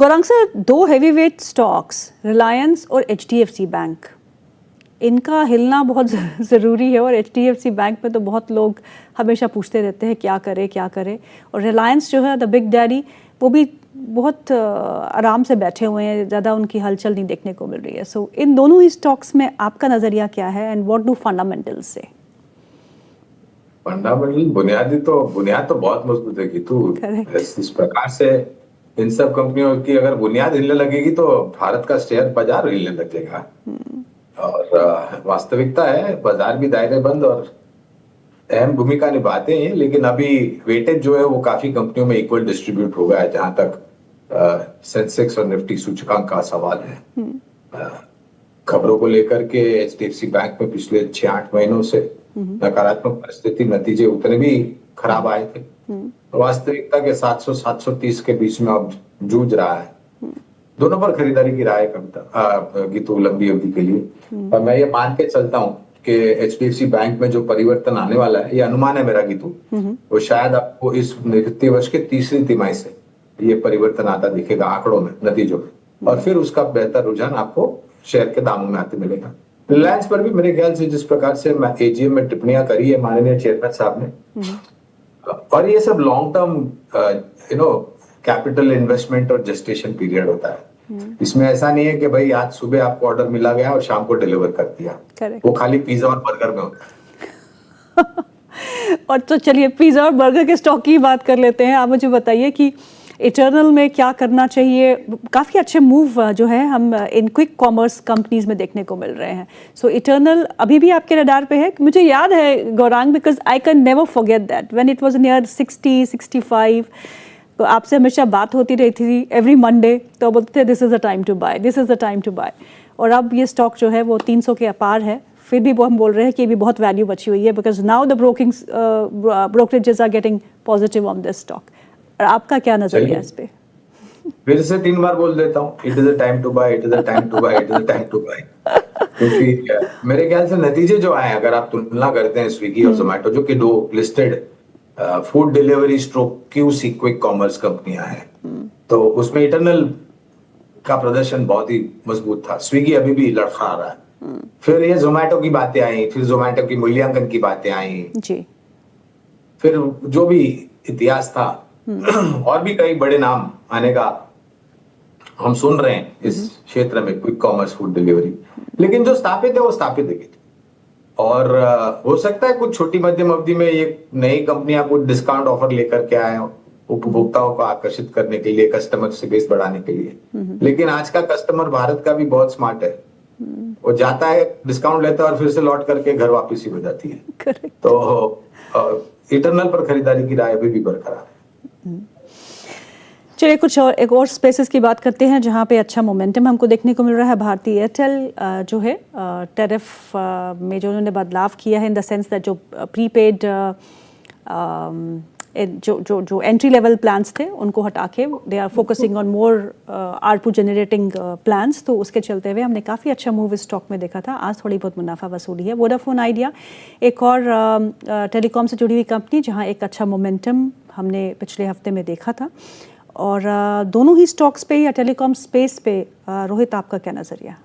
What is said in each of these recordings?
Gaurang sir, दो heavyweight stocks Reliance और HDFC bank, इनका हिलना बहुत ज़रूरी है। और एचडीएफसी बैंक में तो बहुत लोग हमेशा पूछते रहते हैं क्या करे क्या करे। और रिलायंस जो है द बिग डैडी, वो भी बहुत आराम से बैठे हुए हैं, ज़्यादा उनकी हलचल नहीं देखने को मिल रही है। सो इन दोनों ही स्टॉक्स में आपका नज़रिया क्या है एंड व्हाट डू फंडामेंटल्स से? फंडामेंटल बुनियाद तो बहुत मजबूत है गीतू। करेक्ट। इस प्रकार से इन सब कंपनियों की अगर बुनियाद हिलने लगेगी तो भारत का शेयर बाजार हिलने लगेगा। और वास्तविकता है, बाजार भी दायरेबंद और अहम भूमिका निभाते हैं, लेकिन अभी वेटेज जो है वो काफी कंपनियों में इक्वल डिस्ट्रीब्यूट हो गया है, जहां तक सेंसेक्स और निफ्टी सूचकांक का सवाल है। खबरों को लेकर के एचडीएफसी बैंक में पिछले 6-8 महीनों से नकारात्मक परिस्थिति, नतीजे उतने भी खराब आए थे। वास्तविकता के 700-730 के बीच में अब जूझ रहा है। दोनों पर खरीदारी की राय कविता गीतू लंबी अवधि के लिए। और मैं ये मान के चलता हूँ कि एचडीएफसी बैंक में जो परिवर्तन आने वाला है, ये अनुमान है मेरा गीतू, वो शायद आपको इस वित्तीय वर्ष के तीसरी तिमाही से ये परिवर्तन आता दिखेगा आंकड़ों में, नतीजों में। और फिर उसका बेहतर रुझान आपको शेयर के दामों में आते मिलेगा। रिलायंस पर भी मेरे ख्याल से जिस प्रकार से एजीएम में टिप्पणियां करी है माननीय चेयरमैन साहब ने, और ये सब लॉन्ग टर्म कैपिटल इन्वेस्टमेंट और जेस्टेशन पीरियड होता है। इसमें ऐसा नहीं है कि भाई आज सुबह आपको ऑर्डर मिला गया और शाम को डिलीवर कर दिया। Correct. वो खाली पिज्जा और बर्गर में होता है। और तो चलिए पिज़्ज़ा और बर्गर के स्टॉक की बात कर लेते हैं। आप मुझे बताइए कि इटर्नल में क्या करना चाहिए। काफ़ी अच्छे मूव जो है हम इन क्विक कॉमर्स कंपनीज में देखने को मिल रहे हैं। सो इटर्नल अभी भी आपके रडार पे है? मुझे याद है Gaurang, because I can never forget that when it was near 60-65, तो आपसे हमेशा बात होती रही थी एवरी मंडे, तो बोलते थे this is the time to buy, this is the time to buy. और अब ये स्टॉक जो है वो 300 के अपार है, फिर भी वो हम बोल रहे हैं कि भी बहुत वैल्यू बची हुई है, because now the brokerages are getting positive on this stock. और आपका क्या नजरिया है इस पे? फिर से 3 बार बोल देता हूँ, it is a time to buy, it is a time to buy, it is a time to buy. क्योंकि मेरे ख्याल से नतीजे जो आए, अगर आप तुलना करते हैं स्विगी और जोमेटो, जो कि 2 listed food delivery stroke QC quick commerce कंपनियां हैं, तो उसमें इटर्नल का प्रदर्शन बहुत ही मजबूत था। स्विगी अभी भी लड़खड़ा रहा है। फिर ये जोमेटो की बातें आई, फिर जोमेटो की मूल्यांकन की बातें आई जी। फिर जो भी इतिहास था और भी कई बड़े नाम आने का हम सुन रहे हैं इस क्षेत्र में, क्विक कॉमर्स फूड डिलीवरी। लेकिन जो स्थापित है वो स्थापित है। और हो सकता है कुछ छोटी मध्यम अवधि में ये नई कंपनियां कुछ डिस्काउंट ऑफर लेकर के आए उपभोक्ताओं को आकर्षित करने के लिए, कस्टमर से बेस बढ़ाने के लिए। लेकिन आज का कस्टमर भारत का भी बहुत स्मार्ट है। वो जाता है, डिस्काउंट लेता है और फिर से लौट करके घर वापस ही हो जाती है। Correct. तो इटर्नल पर खरीदारी की राय अभी भी बरकरार है। चलिए कुछ और एक और स्पेसेस की बात करते हैं जहां पे अच्छा मोमेंटम हमको देखने को मिल रहा है। भारतीय एयरटेल जो है टैरिफ में जो उन्होंने बदलाव किया है, इन द सेंस दैट जो प्रीपेड जो एंट्री लेवल प्लान्स थे उनको हटा के they are focusing on more ARPU generating plans, तो उसके चलते हुए हमने काफ़ी अच्छा मूव इस स्टॉक में देखा था। आज थोड़ी बहुत मुनाफा वसूली है। वोडाफोन आइडिया एक और टेलीकॉम से जुड़ी हुई कंपनी जहां एक अच्छा मोमेंटम हमने पिछले हफ्ते में देखा था। और दोनों ही स्टॉक्स पे या टेलीकॉम स्पेस पे रोहित आपका क्या नजरिया?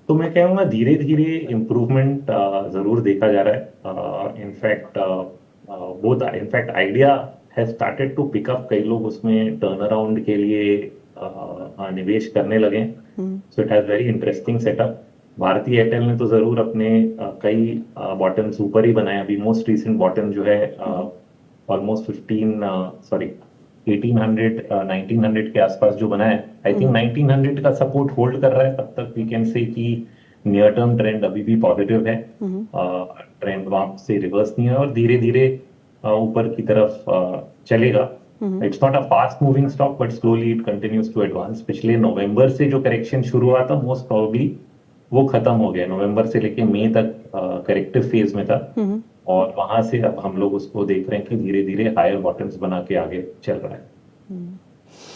तो मैं कहूँगा धीरे धीरे इम्प्रूवमेंट जरूर देखा जा रहा है। In fact Idea has started to pick up. कई लोग उसमें टर्न अराउंड के लिए निवेश करने लगे। So it has very interesting setup. भारतीय एयरटेल ने तो जरूर अपने कई बॉटम्स ऊपर ही बनाए। अभी मोस्ट रिसेंट बॉटम जो है ऑलमोस्ट 1800 के आसपास जो बना है, आई थिंक 1900 का सपोर्ट होल्ड कर रहा है। तब तक वी कैन से कि नियर टर्म ट्रेंड अभी भी पॉजिटिव है। ट्रेंड वहां से रिवर्स नहीं है और धीरे धीरे ऊपर की तरफ चलेगा। It's not a fast moving stock but slowly it continues to advance. पिछले नवंबर से जो करेक्शन शुरू हुआ था मोस्ट प्रोबेबली वो खत्म हो गया। नवंबर से लेके मई तक करेक्टिव फेज में था और वहां से अब हम लोग उसको देख रहे हैं कि धीरे धीरे हायर बॉटम्स बना के आगे चल रहा है।